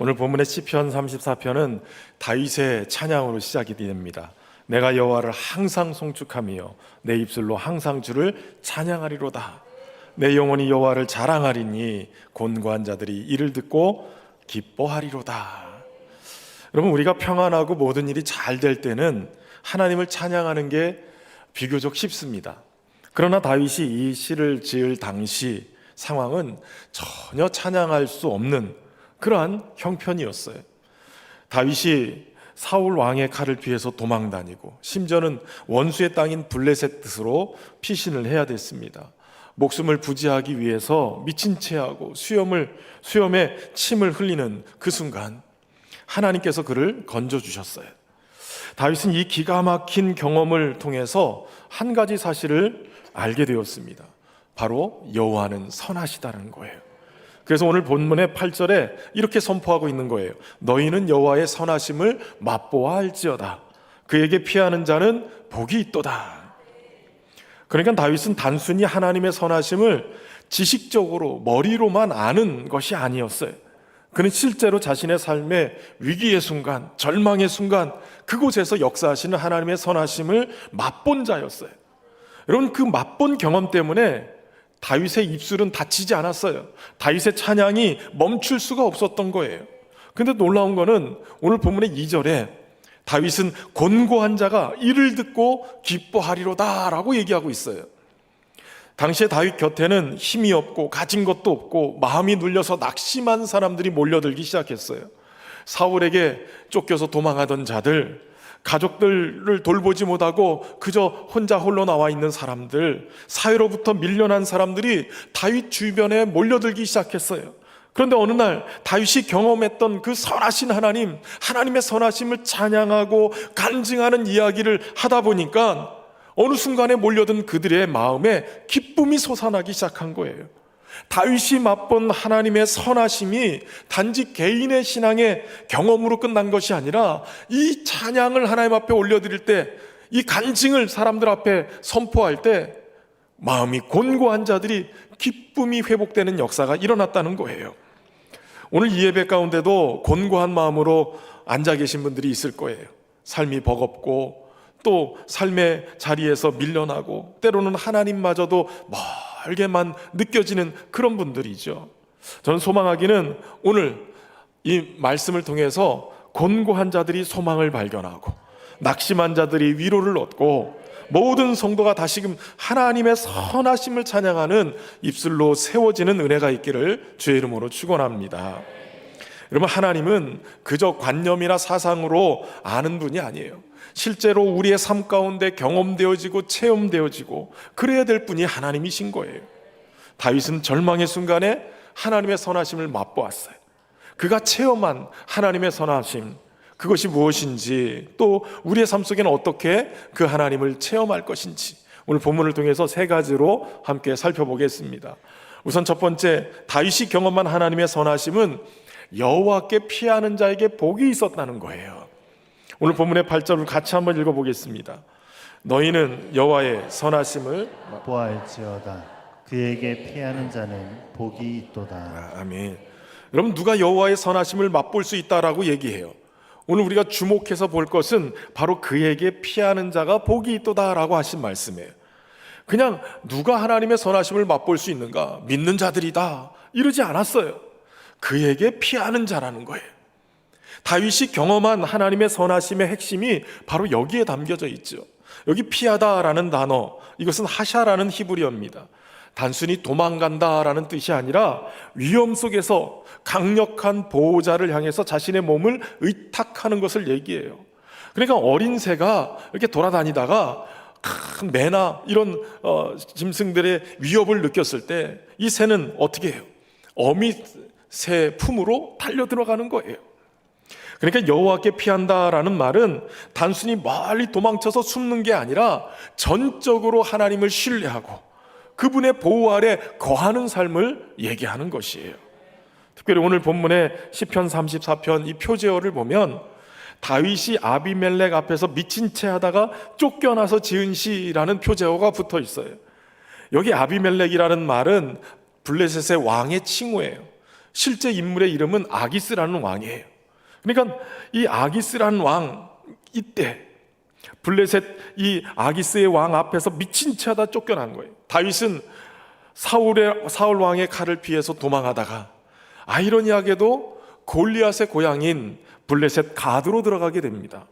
오늘 본문의 시편 34편은 다윗의 찬양으로 시작이 됩니다. 내가 여호와를 항상 송축하며 내 입술로 항상 주를 찬양하리로다. 내 영혼이 여호와를 자랑하리니 곤고한 자들이 이를 듣고 기뻐하리로다. 여러분, 우리가 평안하고 모든 일이 잘 될 때는 하나님을 찬양하는 게 비교적 쉽습니다. 그러나 다윗이 이 시를 지을 당시 상황은 전혀 찬양할 수 없는 그러한 형편이었어요. 다윗이 사울 왕의 칼을 피해서 도망다니고 심지어는 원수의 땅인 블레셋 뜻으로 피신을 해야 됐습니다. 목숨을 부지하기 위해서 미친 채하고 수염에 침을 흘리는 그 순간 하나님께서 그를 건져주셨어요. 다윗은 이 기가 막힌 경험을 통해서 한 가지 사실을 알게 되었습니다. 바로 여호와는 선하시다는 거예요. 그래서 오늘 본문의 8절에 이렇게 선포하고 있는 거예요. 너희는 여호와의 선하심을 맛보아 알지어다. 그에게 피하는 자는 복이 있도다. 그러니까 다윗은 단순히 하나님의 선하심을 지식적으로 머리로만 아는 것이 아니었어요. 그는 실제로 자신의 삶의 위기의 순간, 절망의 순간, 그곳에서 역사하시는 하나님의 선하심을 맛본 자였어요. 여러분, 그 맛본 경험 때문에 다윗의 입술은 다치지 않았어요. 다윗의 찬양이 멈출 수가 없었던 거예요. 근데 놀라운 거는 오늘 본문의 2절에 다윗은 곤고한 자가 이를 듣고 기뻐하리로다 라고 얘기하고 있어요. 당시에 다윗 곁에는 힘이 없고 가진 것도 없고 마음이 눌려서 낙심한 사람들이 몰려들기 시작했어요. 사울에게 쫓겨서 도망하던 자들, 가족들을 돌보지 못하고 그저 혼자 홀로 나와 있는 사람들, 사회로부터 밀려난 사람들이 다윗 주변에 몰려들기 시작했어요. 그런데 어느 날 다윗이 경험했던 그 선하신 하나님의 선하심을 찬양하고 간증하는 이야기를 하다 보니까 어느 순간에 몰려든 그들의 마음에 기쁨이 솟아나기 시작한 거예요. 다윗이 맛본 하나님의 선하심이 단지 개인의 신앙의 경험으로 끝난 것이 아니라 이 찬양을 하나님 앞에 올려드릴 때, 이 간증을 사람들 앞에 선포할 때 마음이 곤고한 자들이 기쁨이 회복되는 역사가 일어났다는 거예요. 오늘 이 예배 가운데도 곤고한 마음으로 앉아 계신 분들이 있을 거예요. 삶이 버겁고 또 삶의 자리에서 밀려나고 때로는 하나님마저도 멀게만 느껴지는 그런 분들이죠. 저는 소망하기는 오늘 이 말씀을 통해서 곤고한 자들이 소망을 발견하고 낙심한 자들이 위로를 얻고 모든 성도가 다시금 하나님의 선하심을 찬양하는 입술로 세워지는 은혜가 있기를 주의 이름으로 축원합니다. 여러분, 하나님은 그저 관념이나 사상으로 아는 분이 아니에요. 실제로 우리의 삶 가운데 경험되어지고 체험되어지고 그래야 될 분이 하나님이신 거예요. 다윗은 절망의 순간에 하나님의 선하심을 맛보았어요. 그가 체험한 하나님의 선하심, 그것이 무엇인지, 또 우리의 삶 속에는 어떻게 그 하나님을 체험할 것인지 오늘 본문을 통해서 세 가지로 함께 살펴보겠습니다. 우선 첫 번째, 다윗이 경험한 하나님의 선하심은 여호와께 피하는 자에게 복이 있었다는 거예요. 오늘 본문의 8절을 같이 한번 읽어보겠습니다. 너희는 여호와의 선하심을 보아할지어다. 그에게 피하는 자는 복이 있도다. 아멘. 여러분, 누가 여호와의 선하심을 맛볼 수 있다라고 얘기해요? 오늘 우리가 주목해서 볼 것은 바로 그에게 피하는 자가 복이 있도다라고 하신 말씀이에요. 그냥 누가 하나님의 선하심을 맛볼 수 있는가? 믿는 자들이다 이러지 않았어요. 그에게 피하는 자라는 거예요. 다윗이 경험한 하나님의 선하심의 핵심이 바로 여기에 담겨져 있죠. 여기 피하다라는 단어, 이것은 하샤라는 히브리어입니다. 단순히 도망간다라는 뜻이 아니라 위험 속에서 강력한 보호자를 향해서 자신의 몸을 의탁하는 것을 얘기해요. 그러니까 어린 새가 이렇게 돌아다니다가 큰 매나 이런 짐승들의 위협을 느꼈을 때 이 새는 어떻게 해요? 어미 새 품으로 달려 들어가는 거예요. 그러니까 여호와께 피한다라는 말은 단순히 멀리 도망쳐서 숨는 게 아니라 전적으로 하나님을 신뢰하고 그분의 보호 아래 거하는 삶을 얘기하는 것이에요. 특별히 오늘 본문의 시편 34편 이 표제어를 보면 다윗이 아비멜렉 앞에서 미친 채 하다가 쫓겨나서 지은 시라는 표제어가 붙어 있어요. 여기 아비멜렉이라는 말은 블레셋의 왕의 칭호예요. 실제 인물의 이름은 아기스라는 왕이에요. 그러니까 이 아기스라는 왕, 이때 블레셋 이 아기스의 왕 앞에서 미친 채 하다 쫓겨난 거예요. 다윗은 사울 왕의 칼을 피해서 도망하다가 아이러니하게도 골리앗의 고향인 블레셋 가드로 들어가게 됩니다.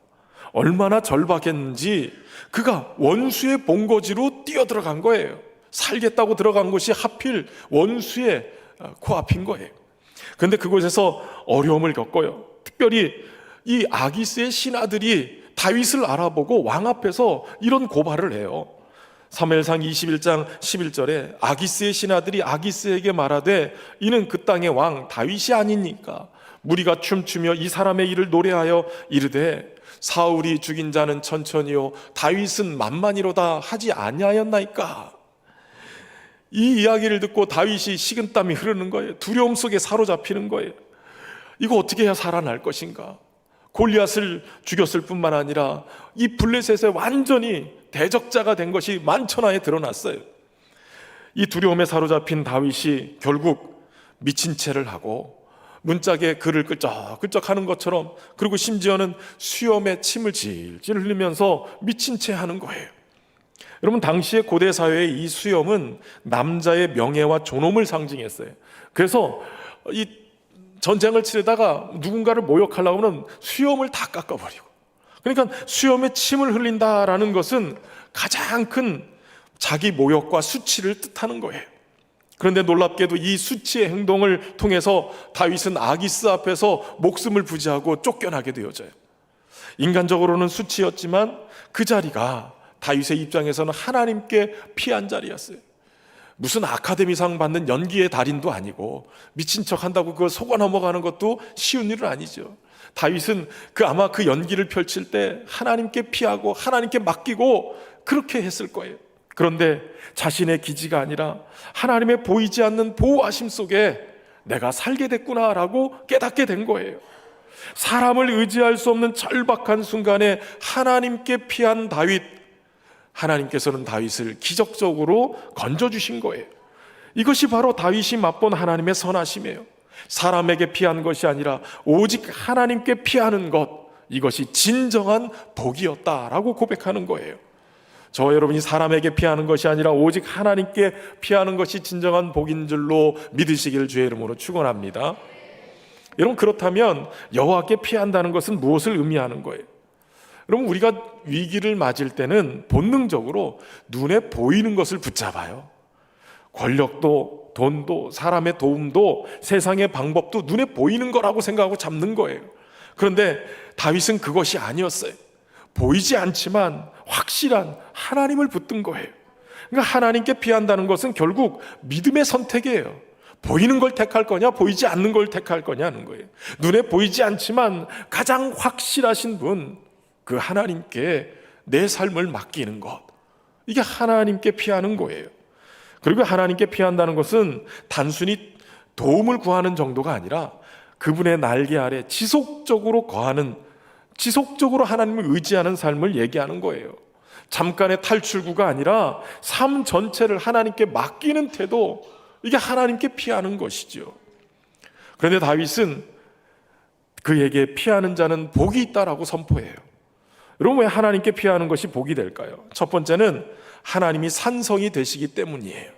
얼마나 절박했는지 그가 원수의 본거지로 뛰어들어간 거예요. 살겠다고 들어간 곳이 하필 원수의 코앞인 거예요. 그런데 그곳에서 어려움을 겪어요. 특별히 이 아기스의 신하들이 다윗을 알아보고 왕 앞에서 이런 고발을 해요. 사무엘상 21장 11절에 아기스의 신하들이 아기스에게 말하되 이는 그 땅의 왕 다윗이 아니니까 무리가 춤추며 이 사람의 일을 노래하여 이르되 사울이 죽인 자는 천천히요 다윗은 만만이로다 하지 아니하였나이까. 이 이야기를 듣고 다윗이 식은땀이 흐르는 거예요. 두려움 속에 사로잡히는 거예요. 이거 어떻게 해야 살아날 것인가. 골리앗을 죽였을 뿐만 아니라 이 블레셋에 완전히 대적자가 된 것이 만천하에 드러났어요. 이 두려움에 사로잡힌 다윗이 결국 미친 채를 하고 문짝에 글을 끄적끄적 하는 것처럼, 그리고 심지어는 수염에 침을 질질 흘리면서 미친 채 하는 거예요. 여러분, 당시의 고대 사회의 이 수염은 남자의 명예와 존엄을 상징했어요. 그래서 이 전쟁을 치르다가 누군가를 모욕하려고 하면 수염을 다 깎아버리고, 그러니까 수염에 침을 흘린다라는 것은 가장 큰 자기 모욕과 수치를 뜻하는 거예요. 그런데 놀랍게도 이 수치의 행동을 통해서 다윗은 아기스 앞에서 목숨을 부지하고 쫓겨나게 되어져요. 인간적으로는 수치였지만 그 자리가 다윗의 입장에서는 하나님께 피한 자리였어요. 무슨 아카데미상 받는 연기의 달인도 아니고 미친 척 한다고 그걸 속아 넘어가는 것도 쉬운 일은 아니죠. 다윗은 아마 그 연기를 펼칠 때 하나님께 피하고 하나님께 맡기고 그렇게 했을 거예요. 그런데 자신의 기지가 아니라 하나님의 보이지 않는 보호하심 속에 내가 살게 됐구나라고 깨닫게 된 거예요. 사람을 의지할 수 없는 절박한 순간에 하나님께 피한 다윗, 하나님께서는 다윗을 기적적으로 건져주신 거예요. 이것이 바로 다윗이 맛본 하나님의 선하심이에요. 사람에게 피한 것이 아니라 오직 하나님께 피하는 것, 이것이 진정한 복이었다라고 고백하는 거예요. 저와 여러분이 사람에게 피하는 것이 아니라 오직 하나님께 피하는 것이 진정한 복인 줄로 믿으시기를 주의 이름으로 축원합니다. 여러분, 그렇다면 여호와께 피한다는 것은 무엇을 의미하는 거예요? 여러분, 우리가 위기를 맞을 때는 본능적으로 눈에 보이는 것을 붙잡아요. 권력도, 돈도, 사람의 도움도, 세상의 방법도 눈에 보이는 거라고 생각하고 잡는 거예요. 그런데 다윗은 그것이 아니었어요. 보이지 않지만 확실한 하나님을 붙든 거예요. 그러니까 하나님께 피한다는 것은 결국 믿음의 선택이에요. 보이는 걸 택할 거냐, 보이지 않는 걸 택할 거냐는 거예요. 눈에 보이지 않지만 가장 확실하신 분, 그 하나님께 내 삶을 맡기는 것, 이게 하나님께 피하는 거예요. 그리고 하나님께 피한다는 것은 단순히 도움을 구하는 정도가 아니라 그분의 날개 아래 지속적으로 하나님을 의지하는 삶을 얘기하는 거예요. 잠깐의 탈출구가 아니라 삶 전체를 하나님께 맡기는 태도, 이게 하나님께 피하는 것이죠. 그런데 다윗은 그에게 피하는 자는 복이 있다라고 선포해요. 여러분, 왜 하나님께 피하는 것이 복이 될까요? 첫 번째는 하나님이 산성이 되시기 때문이에요.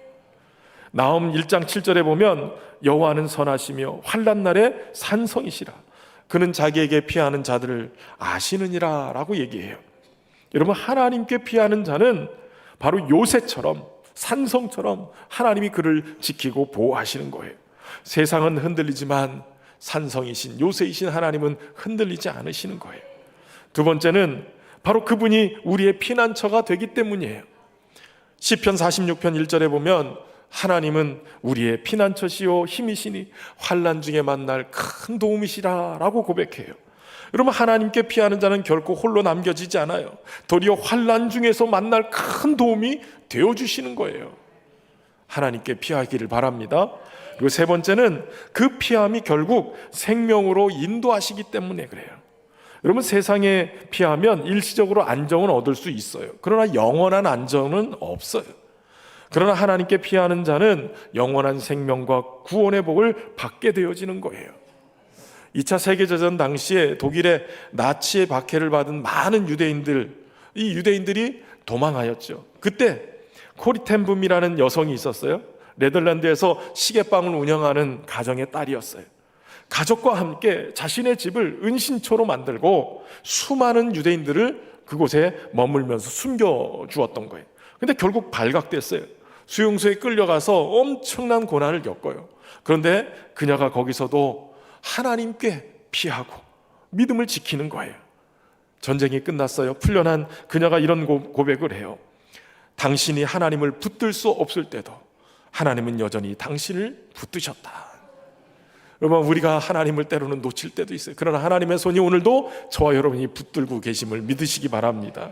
나홈 1장 7절에 보면 여호와는 선하시며 환난 날에 산성이시라. 그는 자기에게 피하는 자들을 아시느니라 라고 얘기해요. 여러분, 하나님께 피하는 자는 바로 요새처럼, 산성처럼 하나님이 그를 지키고 보호하시는 거예요. 세상은 흔들리지만 산성이신, 요새이신 하나님은 흔들리지 않으시는 거예요. 두 번째는 바로 그분이 우리의 피난처가 되기 때문이에요. 시편 46편 1절에 보면 하나님은 우리의 피난처시요 힘이시니 환난 중에 만날 큰 도움이시라 라고 고백해요. 여러분, 하나님께 피하는 자는 결코 홀로 남겨지지 않아요. 도리어 환난 중에서 만날 큰 도움이 되어주시는 거예요. 하나님께 피하기를 바랍니다. 그리고 세 번째는 그 피함이 결국 생명으로 인도하시기 때문에 그래요. 여러분, 세상에 피하면 일시적으로 안정은 얻을 수 있어요. 그러나 영원한 안정은 없어요. 그러나 하나님께 피하는 자는 영원한 생명과 구원의 복을 받게 되어지는 거예요. 2차 세계대전 당시에 독일의 나치의 박해를 받은 많은 유대인들, 이 유대인들이 도망하였죠. 그때 코리텐붐이라는 여성이 있었어요. 네덜란드에서 시계방을 운영하는 가정의 딸이었어요. 가족과 함께 자신의 집을 은신처로 만들고 수많은 유대인들을 그곳에 머물면서 숨겨주었던 거예요. 근데 결국 발각됐어요. 수용소에 끌려가서 엄청난 고난을 겪어요. 그런데 그녀가 거기서도 하나님께 피하고 믿음을 지키는 거예요. 전쟁이 끝났어요. 풀려난 그녀가 이런 고백을 해요. 당신이 하나님을 붙들 수 없을 때도 하나님은 여전히 당신을 붙드셨다. 여러분, 우리가 하나님을 때로는 놓칠 때도 있어요. 그러나 하나님의 손이 오늘도 저와 여러분이 붙들고 계심을 믿으시기 바랍니다.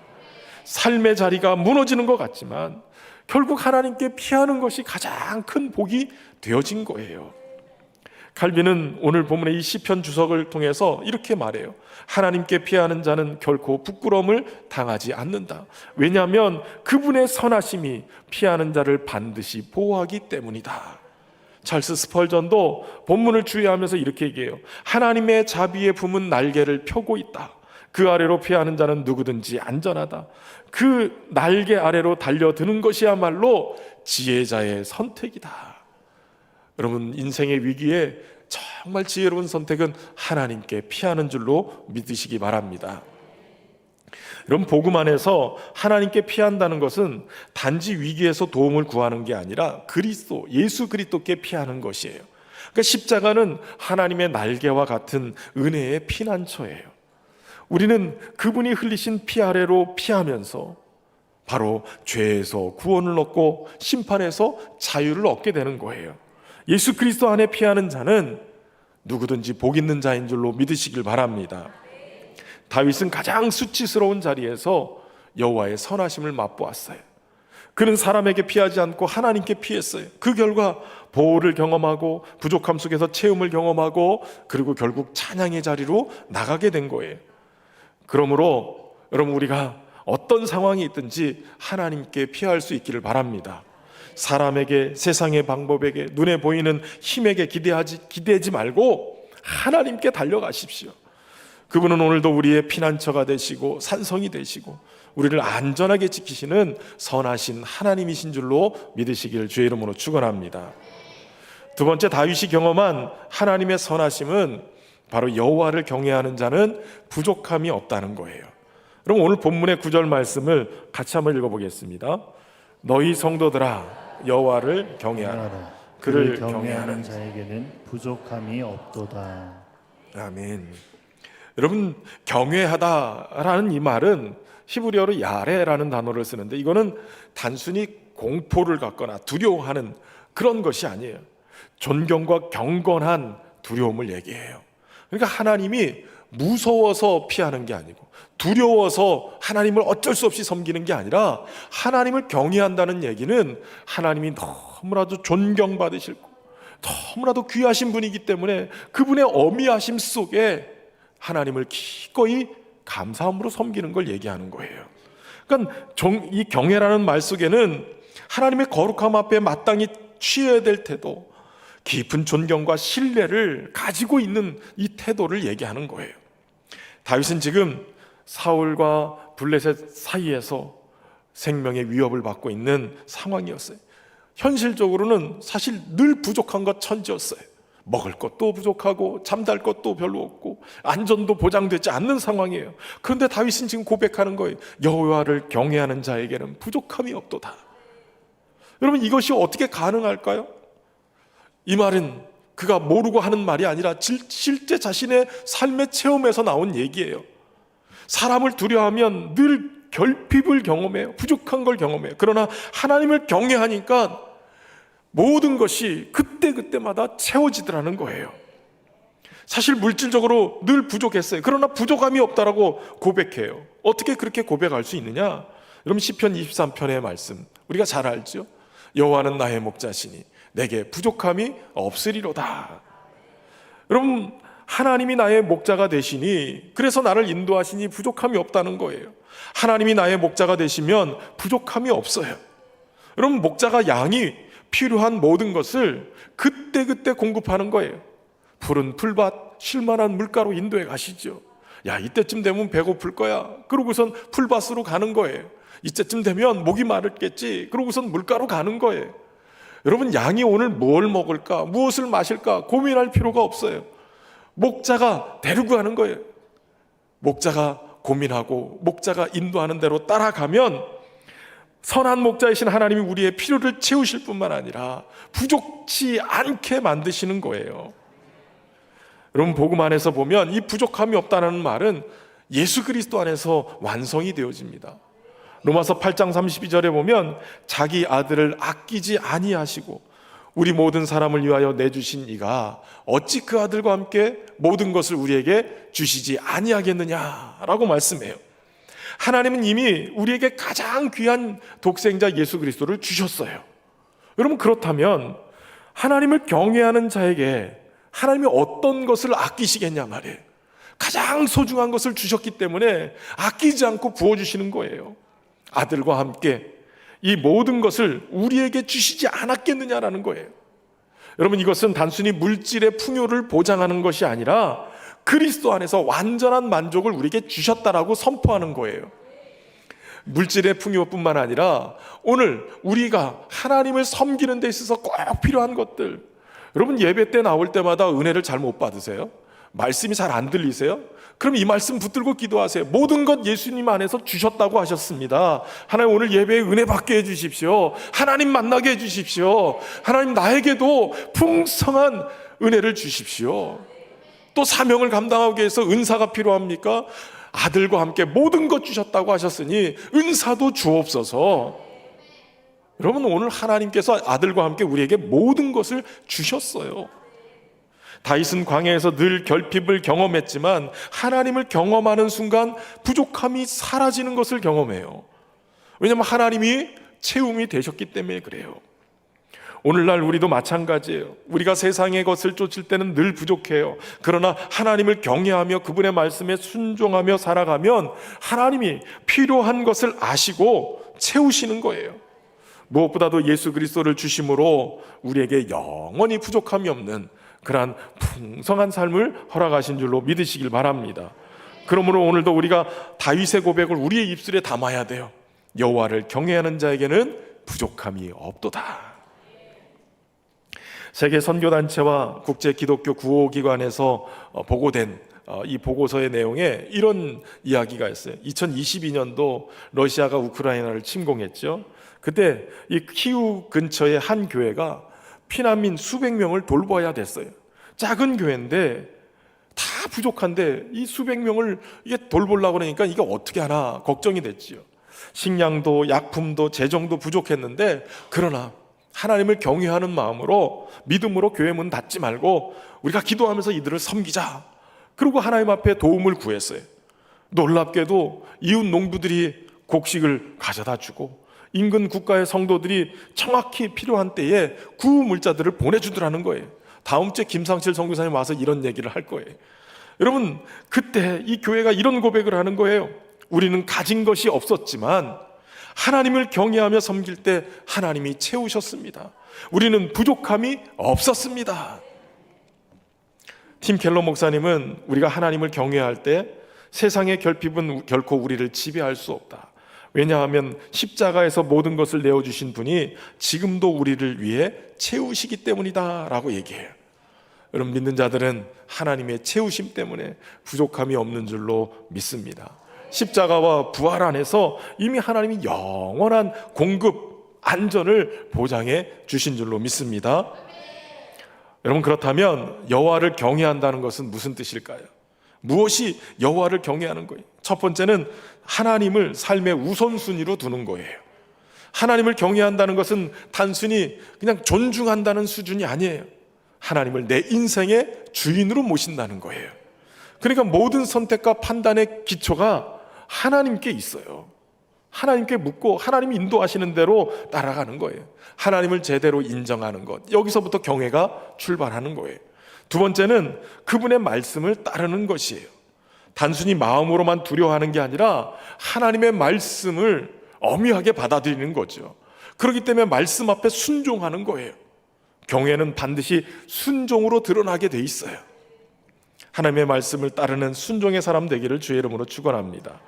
삶의 자리가 무너지는 것 같지만 결국 하나님께 피하는 것이 가장 큰 복이 되어진 거예요. 칼빈은 오늘 본문의 이 시편 주석을 통해서 이렇게 말해요. 하나님께 피하는 자는 결코 부끄러움을 당하지 않는다. 왜냐하면 그분의 선하심이 피하는 자를 반드시 보호하기 때문이다. 찰스 스펄전도 본문을 주의하면서 이렇게 얘기해요. 하나님의 자비의 품은 날개를 펴고 있다. 그 아래로 피하는 자는 누구든지 안전하다. 그 날개 아래로 달려드는 것이야말로 지혜자의 선택이다. 여러분, 인생의 위기에 정말 지혜로운 선택은 하나님께 피하는 줄로 믿으시기 바랍니다. 여러분, 복음 안에서 하나님께 피한다는 것은 단지 위기에서 도움을 구하는 게 아니라 예수 그리스도께 피하는 것이에요. 그러니까 십자가는 하나님의 날개와 같은 은혜의 피난처예요. 우리는 그분이 흘리신 피 아래로 피하면서 바로 죄에서 구원을 얻고 심판에서 자유를 얻게 되는 거예요. 예수 그리스도 안에 피하는 자는 누구든지 복 있는 자인 줄로 믿으시길 바랍니다. 다윗은 가장 수치스러운 자리에서 여호와의 선하심을 맛보았어요. 그는 사람에게 피하지 않고 하나님께 피했어요. 그 결과 보호를 경험하고 부족함 속에서 채움을 경험하고 그리고 결국 찬양의 자리로 나가게 된 거예요. 그러므로 여러분, 우리가 어떤 상황이 있든지 하나님께 피할 수 있기를 바랍니다. 사람에게, 세상의 방법에게, 눈에 보이는 힘에게 기대지 말고 하나님께 달려가십시오. 그분은 오늘도 우리의 피난처가 되시고 산성이 되시고 우리를 안전하게 지키시는 선하신 하나님이신 줄로 믿으시길 주의 이름으로 축원합니다. 두 번째, 다윗이 경험한 하나님의 선하심은 바로 여호와를 경외하는 자는 부족함이 없다는 거예요. 그럼 오늘 본문의 9절 말씀을 같이 한번 읽어보겠습니다. 너희 성도들아 여호와를 경외하라. 그를 경외하는 자에게는 부족함이 없도다. 아멘. 여러분, 경외하다라는 이 말은 히브리어로 야레라는 단어를 쓰는데 이거는 단순히 공포를 갖거나 두려워하는 그런 것이 아니에요. 존경과 경건한 두려움을 얘기해요. 그러니까 하나님이 무서워서 피하는 게 아니고 두려워서 하나님을 어쩔 수 없이 섬기는 게 아니라 하나님을 경외한다는 얘기는 하나님이 너무나도 존경받으실 너무나도 귀하신 분이기 때문에 그분의 어미하심 속에 하나님을 기꺼이 감사함으로 섬기는 걸 얘기하는 거예요. 그러니까 이 경외라는 말 속에는 하나님의 거룩함 앞에 마땅히 취해야 될 태도, 깊은 존경과 신뢰를 가지고 있는 이 태도를 얘기하는 거예요. 다윗은 지금 사울과 블레셋 사이에서 생명의 위협을 받고 있는 상황이었어요. 현실적으로는 사실 늘 부족한 것 천지였어요. 먹을 것도 부족하고 잠잘 것도 별로 없고 안전도 보장되지 않는 상황이에요. 그런데 다윗은 지금 고백하는 거예요. 여호와를 경외하는 자에게는 부족함이 없도다. 여러분, 이것이 어떻게 가능할까요? 이 말은 그가 모르고 하는 말이 아니라 실제 자신의 삶의 체험에서 나온 얘기예요. 사람을 두려워하면 늘 결핍을 경험해요. 부족한 걸 경험해요. 그러나 하나님을 경외하니까 모든 것이 그때마다 채워지더라는 거예요. 사실 물질적으로 늘 부족했어요. 그러나 부족함이 없다라고 고백해요. 어떻게 그렇게 고백할 수 있느냐? 여러분, 시편 23편의 말씀 우리가 잘 알죠? 여호와는 나의 목자시니 내게 부족함이 없으리로다. 여러분, 하나님이 나의 목자가 되시니 그래서 나를 인도하시니 부족함이 없다는 거예요. 하나님이 나의 목자가 되시면 부족함이 없어요. 여러분, 목자가 양이 필요한 모든 것을 그때그때 공급하는 거예요. 푸른 풀밭, 쉴만한 물가로 인도해 가시죠. 야, 이때쯤 되면 배고플 거야. 그러고선 풀밭으로 가는 거예요. 이때쯤 되면 목이 마르겠지. 그러고선 물가로 가는 거예요. 여러분, 양이 오늘 뭘 먹을까, 무엇을 마실까 고민할 필요가 없어요. 목자가 데리고 가는 거예요. 목자가 고민하고 목자가 인도하는 대로 따라가면 선한 목자이신 하나님이 우리의 필요를 채우실 뿐만 아니라 부족치 않게 만드시는 거예요. 여러분, 복음 안에서 보면 이 부족함이 없다는 말은 예수 그리스도 안에서 완성이 되어집니다. 로마서 8장 32절에 보면 자기 아들을 아끼지 아니하시고 우리 모든 사람을 위하여 내주신 이가 어찌 그 아들과 함께 모든 것을 우리에게 주시지 아니하겠느냐라고 말씀해요. 하나님은 이미 우리에게 가장 귀한 독생자 예수 그리스도를 주셨어요. 여러분, 그렇다면 하나님을 경외하는 자에게 하나님이 어떤 것을 아끼시겠냐 말이에요. 가장 소중한 것을 주셨기 때문에 아끼지 않고 부어주시는 거예요. 아들과 함께 이 모든 것을 우리에게 주시지 않았겠느냐라는 거예요. 여러분, 이것은 단순히 물질의 풍요를 보장하는 것이 아니라 그리스도 안에서 완전한 만족을 우리에게 주셨다라고 선포하는 거예요. 물질의 풍요뿐만 아니라 오늘 우리가 하나님을 섬기는 데 있어서 꼭 필요한 것들, 여러분, 예배 때 나올 때마다 은혜를 잘 못 받으세요? 말씀이 잘 안 들리세요? 그럼 이 말씀 붙들고 기도하세요. 모든 것 예수님 안에서 주셨다고 하셨습니다. 하나님, 오늘 예배에 은혜 받게 해주십시오. 하나님 만나게 해주십시오. 하나님, 나에게도 풍성한 은혜를 주십시오. 또 사명을 감당하기 위해서 은사가 필요합니까? 아들과 함께 모든 것 주셨다고 하셨으니 은사도 주옵소서. 여러분, 오늘 하나님께서 아들과 함께 우리에게 모든 것을 주셨어요. 다윗은 광야에서 늘 결핍을 경험했지만 하나님을 경험하는 순간 부족함이 사라지는 것을 경험해요. 왜냐하면 하나님이 채움이 되셨기 때문에 그래요. 오늘날 우리도 마찬가지예요. 우리가 세상의 것을 쫓을 때는 늘 부족해요. 그러나 하나님을 경외하며 그분의 말씀에 순종하며 살아가면 하나님이 필요한 것을 아시고 채우시는 거예요. 무엇보다도 예수 그리스도를 주심으로 우리에게 영원히 부족함이 없는 그러한 풍성한 삶을 허락하신 줄로 믿으시길 바랍니다. 그러므로 오늘도 우리가 다윗의 고백을 우리의 입술에 담아야 돼요. 여호와를 경외하는 자에게는 부족함이 없도다. 세계 선교단체와 국제 기독교 구호기관에서 보고된 이 보고서의 내용에 이런 이야기가 있어요. 2022년도 러시아가 우크라이나를 침공했죠. 그때 이 키우 근처의 한 교회가 피난민 수백 명을 돌봐야 됐어요. 작은 교회인데 다 부족한데 이 수백 명을 이게 돌보려고 그러니까 이게 어떻게 하나 걱정이 됐지요. 식량도 약품도 재정도 부족했는데 그러나 하나님을 경외하는 마음으로 믿음으로 교회 문 닫지 말고 우리가 기도하면서 이들을 섬기자. 그리고 하나님 앞에 도움을 구했어요. 놀랍게도 이웃 농부들이 곡식을 가져다 주고 인근 국가의 성도들이 정확히 필요한 때에 구물자들을 보내주더라는 거예요. 다음 주에 김상실 선교사님 와서 이런 얘기를 할 거예요. 여러분, 그때 이 교회가 이런 고백을 하는 거예요. 우리는 가진 것이 없었지만 하나님을 경외하며 섬길 때 하나님이 채우셨습니다. 우리는 부족함이 없었습니다. 팀 켈러 목사님은 우리가 하나님을 경외할 때 세상의 결핍은 결코 우리를 지배할 수 없다. 왜냐하면 십자가에서 모든 것을 내어주신 분이 지금도 우리를 위해 채우시기 때문이다 라고 얘기해요. 여러분, 믿는 자들은 하나님의 채우심 때문에 부족함이 없는 줄로 믿습니다. 십자가와 부활 안에서 이미 하나님이 영원한 공급, 안전을 보장해 주신 줄로 믿습니다. 여러분, 그렇다면 여호와를 경외한다는 것은 무슨 뜻일까요? 무엇이 여호와를 경외하는 거예요? 첫 번째는 하나님을 삶의 우선순위로 두는 거예요. 하나님을 경외한다는 것은 단순히 그냥 존중한다는 수준이 아니에요. 하나님을 내 인생의 주인으로 모신다는 거예요. 그러니까 모든 선택과 판단의 기초가 하나님께 있어요. 하나님께 묻고 하나님이 인도하시는 대로 따라가는 거예요. 하나님을 제대로 인정하는 것, 여기서부터 경외가 출발하는 거예요. 두 번째는 그분의 말씀을 따르는 것이에요. 단순히 마음으로만 두려워하는 게 아니라 하나님의 말씀을 엄밀하게 받아들이는 거죠. 그렇기 때문에 말씀 앞에 순종하는 거예요. 경외는 반드시 순종으로 드러나게 돼 있어요. 하나님의 말씀을 따르는 순종의 사람 되기를 주의 이름으로 축원합니다.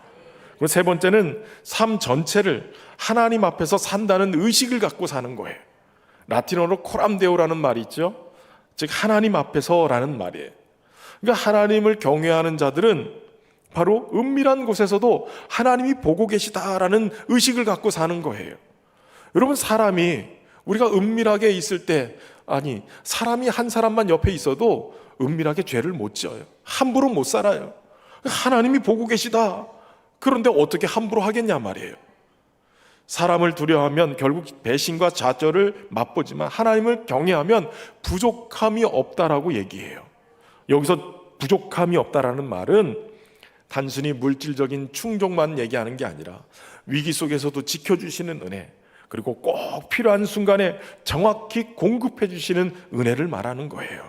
그리고 세 번째는 삶 전체를 하나님 앞에서 산다는 의식을 갖고 사는 거예요. 라틴어로 코람데오라는 말이 있죠. 즉 하나님 앞에서라는 말이에요. 그러니까 하나님을 경외하는 자들은 바로 은밀한 곳에서도 하나님이 보고 계시다라는 의식을 갖고 사는 거예요. 여러분, 사람이 우리가 은밀하게 있을 때, 아니 사람이 한 사람만 옆에 있어도 은밀하게 죄를 못 지어요. 함부로 못 살아요. 하나님이 보고 계시다. 그런데 어떻게 함부로 하겠냐 말이에요. 사람을 두려워하면 결국 배신과 좌절을 맛보지만 하나님을 경외하면 부족함이 없다라고 얘기해요. 여기서 부족함이 없다라는 말은 단순히 물질적인 충족만 얘기하는 게 아니라 위기 속에서도 지켜주시는 은혜, 그리고 꼭 필요한 순간에 정확히 공급해 주시는 은혜를 말하는 거예요.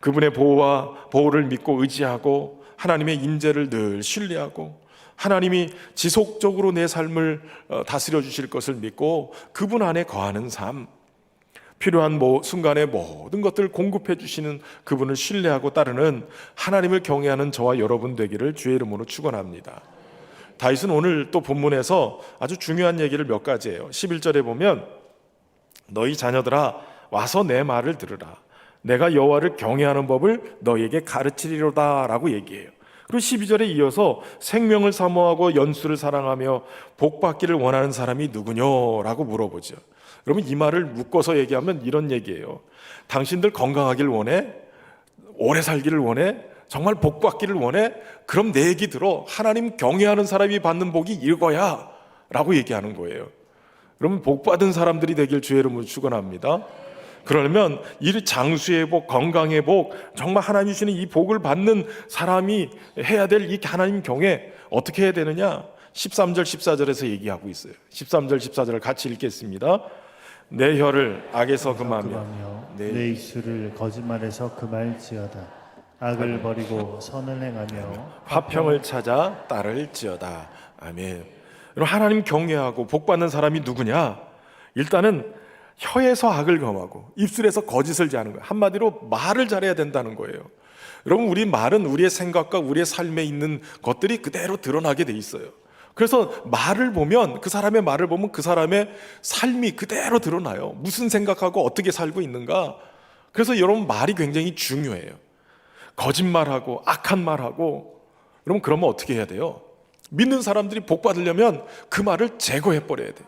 그분의 보호를 믿고 의지하고 하나님의 임재를 늘 신뢰하고 하나님이 지속적으로 내 삶을 다스려 주실 것을 믿고 그분 안에 거하는 삶, 필요한 순간에 모든 것들을 공급해 주시는 그분을 신뢰하고 따르는 하나님을 경외하는 저와 여러분 되기를 주의 이름으로 축원합니다. 다윗은 오늘 또 본문에서 아주 중요한 얘기를 몇 가지 해요. 11절에 보면 너희 자녀들아 와서 내 말을 들으라. 내가 여호와를 경외하는 법을 너희에게 가르치리로다 라고 얘기해요. 그리고 12절에 이어서 생명을 사모하고 연수를 사랑하며 복받기를 원하는 사람이 누구냐라고 물어보죠. 여러분, 이 말을 묶어서 얘기하면 이런 얘기예요. 당신들 건강하길 원해? 오래 살기를 원해? 정말 복받기를 원해? 그럼 내 얘기 들어. 하나님 경외하는 사람이 받는 복이 이거야 라고 얘기하는 거예요. 그러면 복받은 사람들이 되길 주의 이름으로 축원합니다. 그러려면 이 장수의 복, 건강의 복, 정말 하나님 주시는 이 복을 받는 사람이 해야 될 이 하나님 경외 어떻게 해야 되느냐? 13절 14절에서 얘기하고 있어요. 13절 14절을 같이 읽겠습니다. 내 혀를 악에서 금하며 내 입술을 거짓말에서 금할지어다. 악을 버리고 선을 행하며 화평을 찾아 따를지어다. 아멘. 여러분, 하나님 경외하고 복받는 사람이 누구냐? 일단은 혀에서 악을 금하고 입술에서 거짓을 제하는 거예요. 한마디로 말을 잘해야 된다는 거예요. 여러분, 우리 말은 우리의 생각과 우리의 삶에 있는 것들이 그대로 드러나게 돼 있어요. 그래서 말을 보면, 그 사람의 말을 보면 그 사람의 삶이 그대로 드러나요. 무슨 생각하고 어떻게 살고 있는가. 그래서 여러분, 말이 굉장히 중요해요. 거짓말하고 악한 말하고, 여러분, 그러면 어떻게 해야 돼요? 믿는 사람들이 복 받으려면 그 말을 제거해 버려야 돼.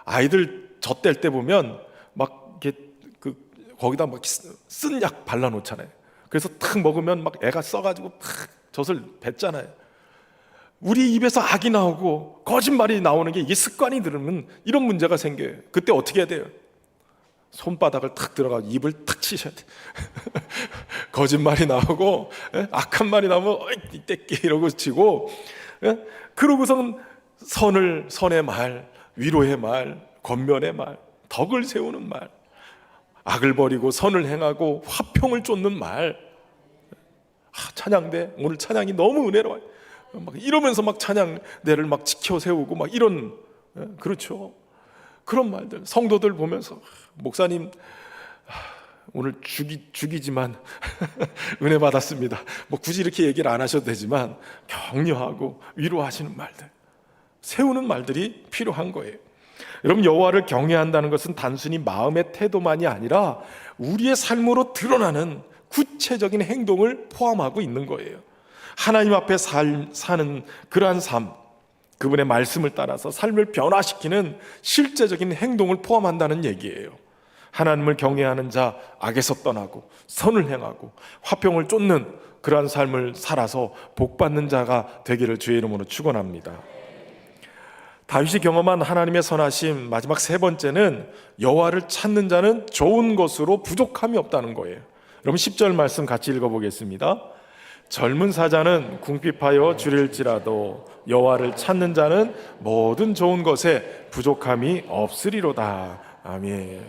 아이들 젖댈 때 보면 막 이렇게 거기다 막 쓴 약 발라 놓잖아요. 그래서 탁 먹으면 막 애가 써가지고 탁 젖을 뱉잖아요. 우리 입에서 악이 나오고 거짓말이 나오는 게 이게 습관이 들으면 이런 문제가 생겨요. 그때 어떻게 해야 돼요? 손바닥을 탁 들어가 입을 탁 치셔야 돼. 거짓말이 나오고 악한 말이 나오면 어이 떼끼 이러고 치고, 그러고선 선의 말, 위로의 말, 권면의 말, 덕을 세우는 말, 악을 버리고 선을 행하고 화평을 쫓는 말. 찬양대 오늘 찬양이 너무 은혜로워요. 막 이러면서 막 찬양대를 막 지켜 세우고 막 이런, 그렇죠. 그런 말들 성도들 보면서 목사님 오늘 죽이지만 은혜 받았습니다. 뭐 굳이 이렇게 얘기를 안 하셔도 되지만 격려하고 위로하시는 말들, 세우는 말들이 필요한 거예요. 여러분, 여호와를 경외한다는 것은 단순히 마음의 태도만이 아니라 우리의 삶으로 드러나는 구체적인 행동을 포함하고 있는 거예요. 하나님 앞에 사는 그러한 삶, 그분의 말씀을 따라서 삶을 변화시키는 실제적인 행동을 포함한다는 얘기예요. 하나님을 경외하는 자, 악에서 떠나고 선을 행하고 화평을 쫓는 그러한 삶을 살아서 복받는 자가 되기를 주의 이름으로 축원합니다. 다윗이 경험한 하나님의 선하심, 마지막 세 번째는 여호와를 찾는 자는 좋은 것으로 부족함이 없다는 거예요. 여러분, 10절 말씀 같이 읽어보겠습니다. 젊은 사자는 궁핍하여 주릴지라도 여호와를 찾는 자는 모든 좋은 것에 부족함이 없으리로다. 아멘.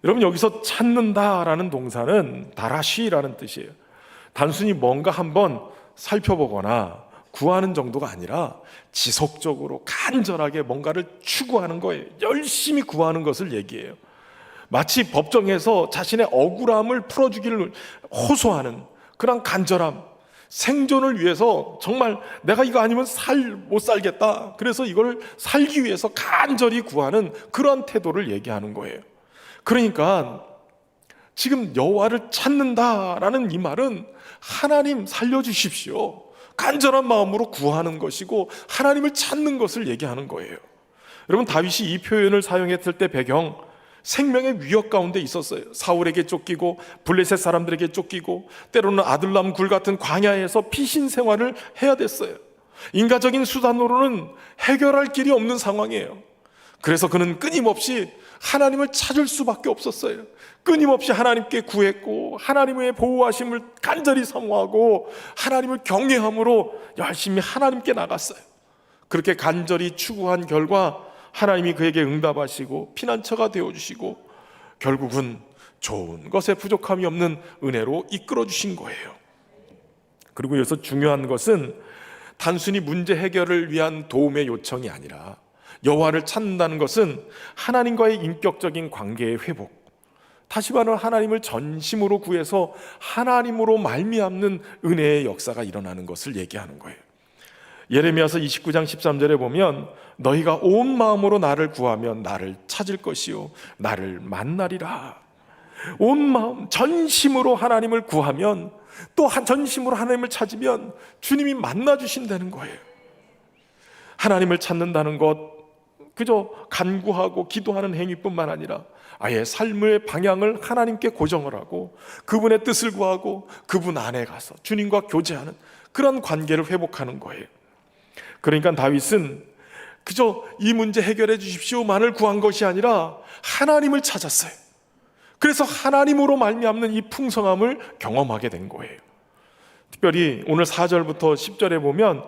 여러분, 여기서 찾는다라는 동사는 다라시라는 뜻이에요. 단순히 뭔가 한번 살펴보거나 구하는 정도가 아니라 지속적으로 간절하게 뭔가를 추구하는 거예요. 열심히 구하는 것을 얘기해요. 마치 법정에서 자신의 억울함을 풀어주기를 호소하는 그런 간절함, 생존을 위해서 정말 내가 이거 아니면 못 살겠다, 그래서 이걸 살기 위해서 간절히 구하는 그런 태도를 얘기하는 거예요. 그러니까 지금 여호와를 찾는다라는 이 말은 하나님 살려주십시오, 간절한 마음으로 구하는 것이고 하나님을 찾는 것을 얘기하는 거예요. 여러분, 다윗이 이 표현을 사용했을 때 배경, 생명의 위협 가운데 있었어요. 사울에게 쫓기고 블레셋 사람들에게 쫓기고 때로는 아들람 굴 같은 광야에서 피신 생활을 해야 됐어요. 인간적인 수단으로는 해결할 길이 없는 상황이에요. 그래서 그는 끊임없이 하나님을 찾을 수밖에 없었어요. 끊임없이 하나님께 구했고 하나님의 보호하심을 간절히 사모하고 하나님을 경외함으로 열심히 하나님께 나갔어요. 그렇게 간절히 추구한 결과 하나님이 그에게 응답하시고 피난처가 되어주시고 결국은 좋은 것에 부족함이 없는 은혜로 이끌어주신 거예요. 그리고 여기서 중요한 것은 단순히 문제 해결을 위한 도움의 요청이 아니라 여호와를 찾는다는 것은 하나님과의 인격적인 관계의 회복, 다시 말하면 하나님을 전심으로 구해서 하나님으로 말미암는 은혜의 역사가 일어나는 것을 얘기하는 거예요. 예레미야서 29장 13절에 보면 너희가 온 마음으로 나를 구하면 나를 찾을 것이요 나를 만나리라. 온 마음 전심으로 하나님을 구하면, 또 전심으로 하나님을 찾으면 주님이 만나 주신다는 거예요. 하나님을 찾는다는 것 그저 간구하고 기도하는 행위뿐만 아니라 아예 삶의 방향을 하나님께 고정을 하고 그분의 뜻을 구하고 그분 안에 가서 주님과 교제하는 그런 관계를 회복하는 거예요. 그러니까 다윗은 그저 이 문제 해결해 주십시오만을 구한 것이 아니라 하나님을 찾았어요. 그래서 하나님으로 말미암는 이 풍성함을 경험하게 된 거예요. 특별히 오늘 4절부터 10절에 보면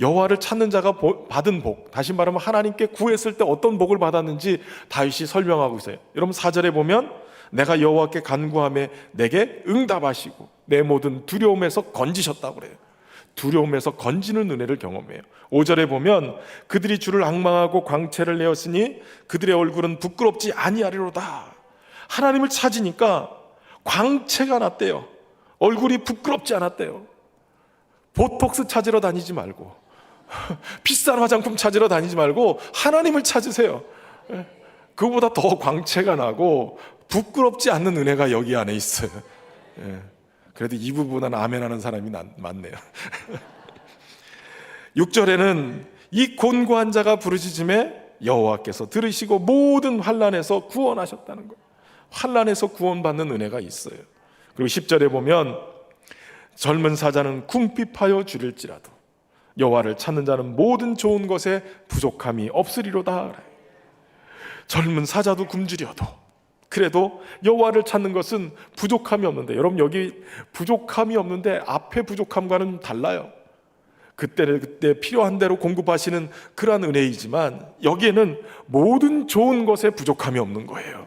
여호와를 찾는 자가 받은 복, 다시 말하면 하나님께 구했을 때 어떤 복을 받았는지 다윗이 설명하고 있어요. 여러분 4절에 보면 내가 여호와께 간구하며 내게 응답하시고 내 모든 두려움에서 건지셨다고 그래요. 두려움에서 건지는 은혜를 경험해요. 5절에 보면 그들이 주를 앙망하고 광채를 내었으니 그들의 얼굴은 부끄럽지 아니하리로다. 하나님을 찾으니까 광채가 났대요. 얼굴이 부끄럽지 않았대요. 보톡스 찾으러 다니지 말고 비싼 화장품 찾으러 다니지 말고 하나님을 찾으세요. 그거보다 더 광채가 나고 부끄럽지 않는 은혜가 여기 안에 있어요. 그래도 이 부분은 아멘하는 사람이 많네요. 6절에는 이 곤고한 자가 부르짖음에 여호와께서 들으시고 모든 환난에서 구원하셨다는 거예요. 환난에서 구원받는 은혜가 있어요. 그리고 10절에 보면 젊은 사자는 궁핍하여 줄일지라도 여호와를 찾는 자는 모든 좋은 것에 부족함이 없으리로다. 젊은 사자도 굶주려도 그래도 여호와를 찾는 것은 부족함이 없는데, 여러분 여기 부족함이 없는데 앞에 부족함과는 달라요. 그때 필요한 대로 공급하시는 그러한 은혜이지만 여기에는 모든 좋은 것에 부족함이 없는 거예요.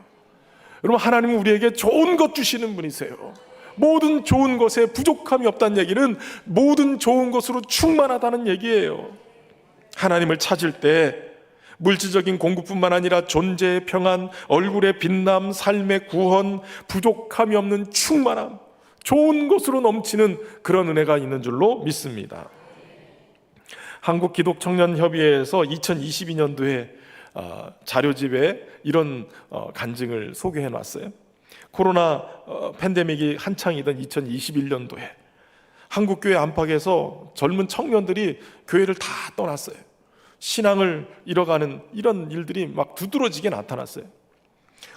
여러분 하나님은 우리에게 좋은 것 주시는 분이세요. 모든 좋은 것에 부족함이 없다는 얘기는 모든 좋은 것으로 충만하다는 얘기예요. 하나님을 찾을 때 물질적인 공급뿐만 아니라 존재의 평안, 얼굴의 빛남, 삶의 구원, 부족함이 없는 충만함, 좋은 것으로 넘치는 그런 은혜가 있는 줄로 믿습니다. 한국기독청년협의회에서 2022년도에 자료집에 이런 간증을 소개해 놨어요. 코로나 팬데믹이 한창이던 2021년도에 한국교회 안팎에서 젊은 청년들이 교회를 다 떠났어요. 신앙을 잃어가는 이런 일들이 막 두드러지게 나타났어요.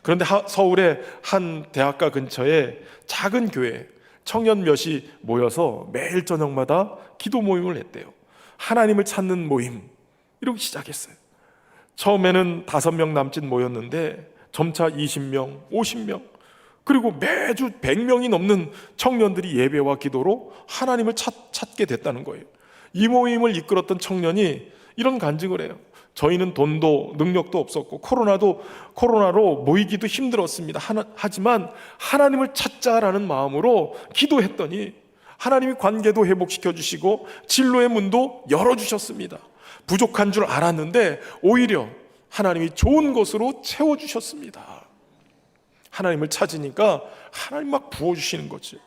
그런데 서울의 한 대학가 근처에 작은 교회 청년 몇이 모여서 매일 저녁마다 기도 모임을 했대요. 하나님을 찾는 모임, 이렇게 시작했어요. 처음에는 5명 남짓 모였는데 점차 20명, 50명, 그리고 매주 100명이 넘는 청년들이 예배와 기도로 하나님을 찾게 됐다는 거예요. 이 모임을 이끌었던 청년이 이런 간증을 해요. 저희는 돈도 능력도 없었고 코로나로 모이기도 힘들었습니다. 하지만 하나님을 찾자라는 마음으로 기도했더니 하나님이 관계도 회복시켜 주시고 진로의 문도 열어주셨습니다. 부족한 줄 알았는데 오히려 하나님이 좋은 것으로 채워주셨습니다. 하나님을 찾으니까 하나님 막 부어주시는 거죠.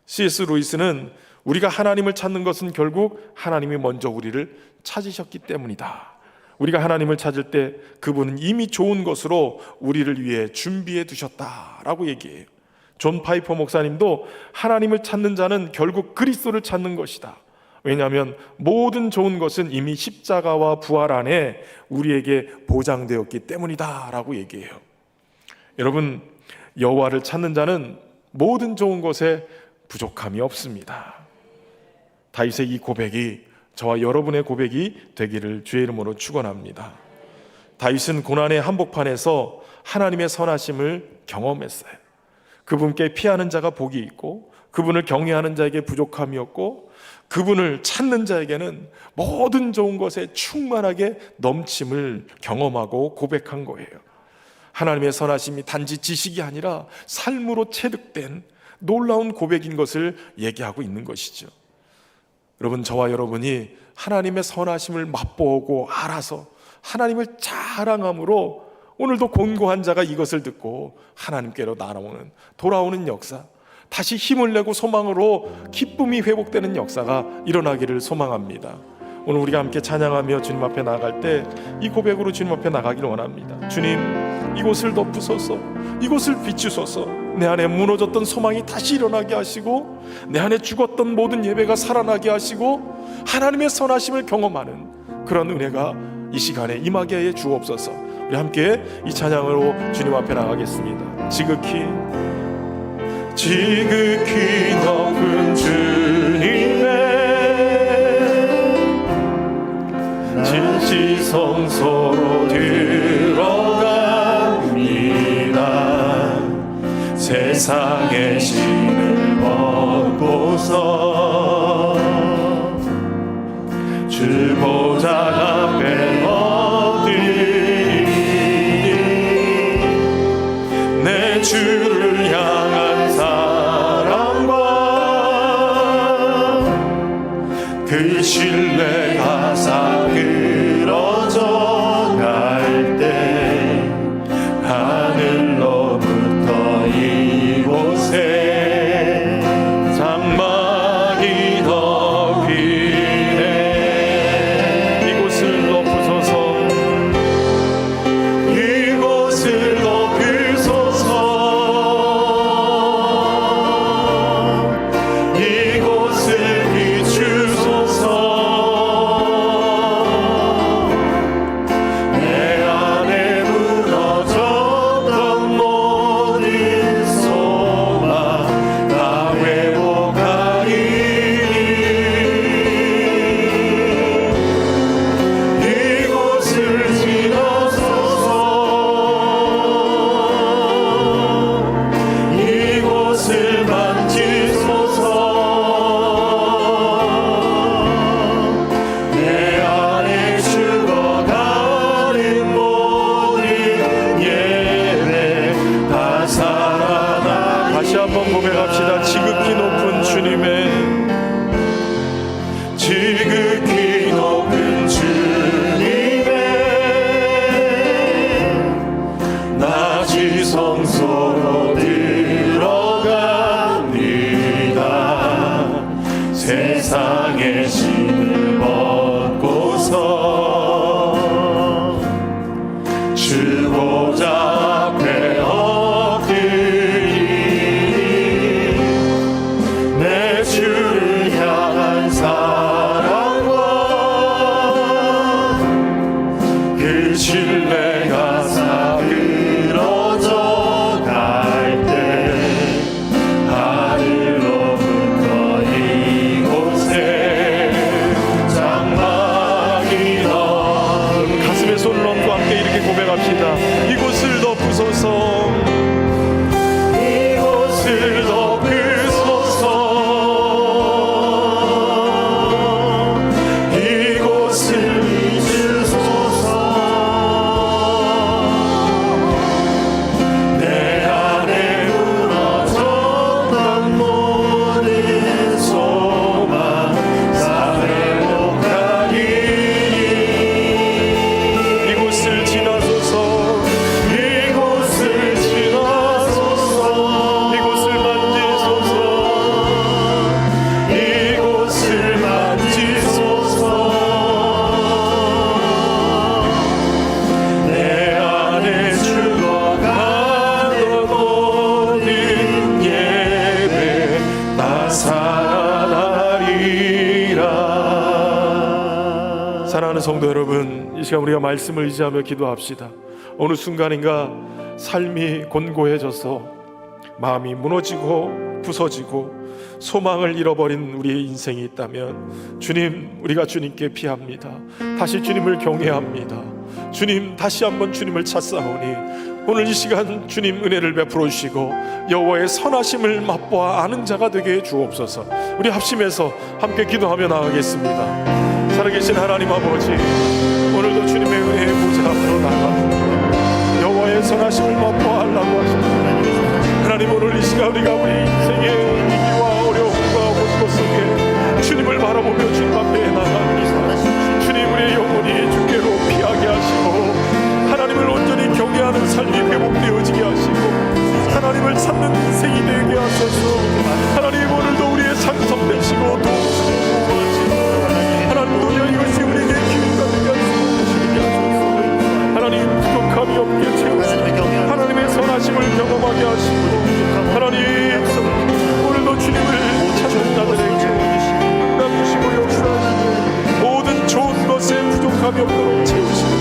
C.S. 루이스는 우리가 하나님을 찾는 것은 결국 하나님이 먼저 우리를 찾으셨기 때문이다. 우리가 하나님을 찾을 때 그분은 이미 좋은 것으로 우리를 위해 준비해 두셨다라고 얘기해요. 존 파이퍼 목사님도 하나님을 찾는 자는 결국 그리스도를 찾는 것이다. 왜냐하면 모든 좋은 것은 이미 십자가와 부활 안에 우리에게 보장되었기 때문이다 라고 얘기해요. 여러분, 여호와를 찾는 자는 모든 좋은 것에 부족함이 없습니다. 다윗의 이 고백이 저와 여러분의 고백이 되기를 주의 이름으로 축원합니다. 다윗은 고난의 한복판에서 하나님의 선하심을 경험했어요. 그분께 피하는 자가 복이 있고 그분을 경외하는 자에게 부족함이 없고 그분을 찾는 자에게는 모든 좋은 것에 충만하게 넘침을 경험하고 고백한 거예요. 하나님의 선하심이 단지 지식이 아니라 삶으로 체득된 놀라운 고백인 것을 얘기하고 있는 것이죠. 여러분, 저와 여러분이 하나님의 선하심을 맛보고 알아서 하나님을 자랑함으로 오늘도 곤고한 자가 이것을 듣고 하나님께로 돌아오는 역사, 다시 힘을 내고 소망으로 기쁨이 회복되는 역사가 일어나기를 소망합니다. 오늘 우리가 함께 찬양하며 주님 앞에 나아갈 때 이 고백으로 주님 앞에 나가기를 원합니다. 주님, 이곳을 덮으소서, 이곳을 비추소서. 내 안에 무너졌던 소망이 다시 일어나게 하시고 내 안에 죽었던 모든 예배가 살아나게 하시고 하나님의 선하심을 경험하는 그런 은혜가 이 시간에 임하게 해 주옵소서. 우리 함께 이 찬양으로 주님 앞에 나가겠습니다. 지극히 높은 주님의 진시성소로 들어갑니다. 세상의 신을 벗고서 주 보좌 앞에 엎드리니 내 주를 향한 사랑과 그 신뢰가 사그러져 갈 때 하늘로부터 이곳에 장막이 덮이네. 이곳을 덮으소서, 이곳을 덮으소서, 이곳을 비추소서. 내 안에 무너졌던 모든 소망 다 회복하리니 이곳을 지나소서, 이곳을 만지소서. 내 안에 죽어가는 모든 예배 다 살아나. 다시 한번 고백합시다. 지극히 높은 주님의, 지극히 높은 주님의 낮이 성소로 들어갑니다. 세상의 신을 벗고서 주 보좌 앞에 엎드리니 내 주를 향한 사랑과 그 신뢰가 사그러져 갈 때 하늘로부터 이곳에 장막이 사랑하는 성도 여러분, 이 시간 우리가 말씀을 의지하며 기도합시다. 어느 순간인가 삶이 곤고해져서 마음이 무너지고 부서지고 소망을 잃어버린 우리의 인생이 있다면, 주님, 우리가 주님께 피합니다. 다시 주님을 경외합니다. 주님, 다시 한번 주님을 찾사오니 오늘 이 시간 주님 은혜를 베풀어 주시고 여호와의 선하심을 맛보아 아는 자가 되게 해 주옵소서. 우리 합심해서 함께 기도하며 나가겠습니다. 살아계신 하나님 아버지, 오늘도 주님의 은혜의 보좌 앞으로 나가 여호와의 선하심을 맛보아 하려고 하십니다. 하나님, 오늘 이 시간 우리가 우리 인생의 위기와 어려움과 고통 속에 주님을 바라보며 주님 앞에 나갑니다. 주님, 우리의 영혼이 주께로 피하게 하시고 하나님을 온전히 경외하는 삶이 회복되어지게 하시고 하나님을 찾는 인생이 되게 하소서. 하나님, 오늘도 우리의 상성 되시고 도우시고 보호하시고 하나님도 이것이 우리에게 기회가 되게 하소서. 하나님, 부족함이 없게 채우시고 하나님의 선하심을 경험하게 하시고 하나님, 오늘도 주님을 찾는 자들에게 응답주시고 역사하시고 모든 좋은 것에 부족함이 없도록 채우시고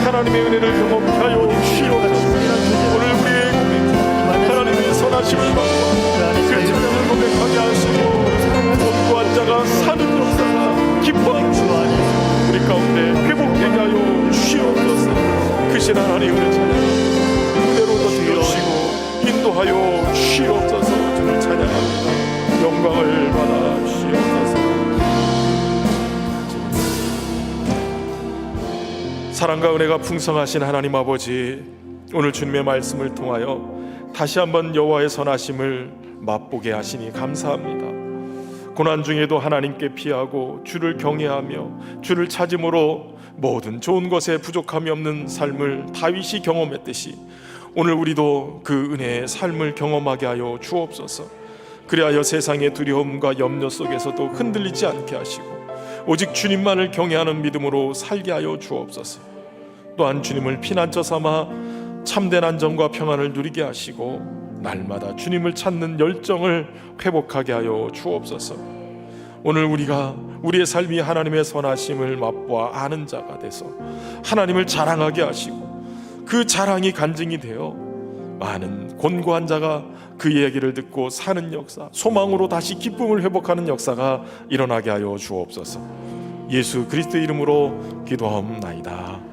하나님의 은혜를 경험케 하여 주시옵소서. 오늘 우리의 하나님의 선하심을 받고 그 찬양을 고백하게 하시고 곤고한 자가 사는 역사가 기뻐하는 우리 가운데 회복되게 하여 주시옵소서. 크신 하나님을 찬양하고 그대로 걷어주시고 인도하여 주시옵소서. 주를 찬양합니다. 영광을 받아 주시옵소서. 사랑과 은혜가 풍성하신 하나님 아버지, 오늘 주님의 말씀을 통하여 다시 한번 여호와의 선하심을 맛보게 하시니 감사합니다. 고난 중에도 하나님께 피하고 주를 경외하며 주를 찾음으로 모든 좋은 것에 부족함이 없는 삶을 다윗이 경험했듯이 오늘 우리도 그 은혜의 삶을 경험하게 하여 주옵소서. 그리하여 세상의 두려움과 염려 속에서도 흔들리지 않게 하시고 오직 주님만을 경외하는 믿음으로 살게 하여 주옵소서. 또한 주님을 피난처 삼아 참된 안정과 평안을 누리게 하시고 날마다 주님을 찾는 열정을 회복하게 하여 주옵소서. 오늘 우리가 우리의 삶이 하나님의 선하심을 맛보아 아는 자가 돼서 하나님을 자랑하게 하시고 그 자랑이 간증이 되어 많은 곤고한 자가 그 이야기를 듣고 사는 역사, 소망으로 다시 기쁨을 회복하는 역사가 일어나게 하여 주옵소서. 예수 그리스도의 이름으로 기도하옵나이다.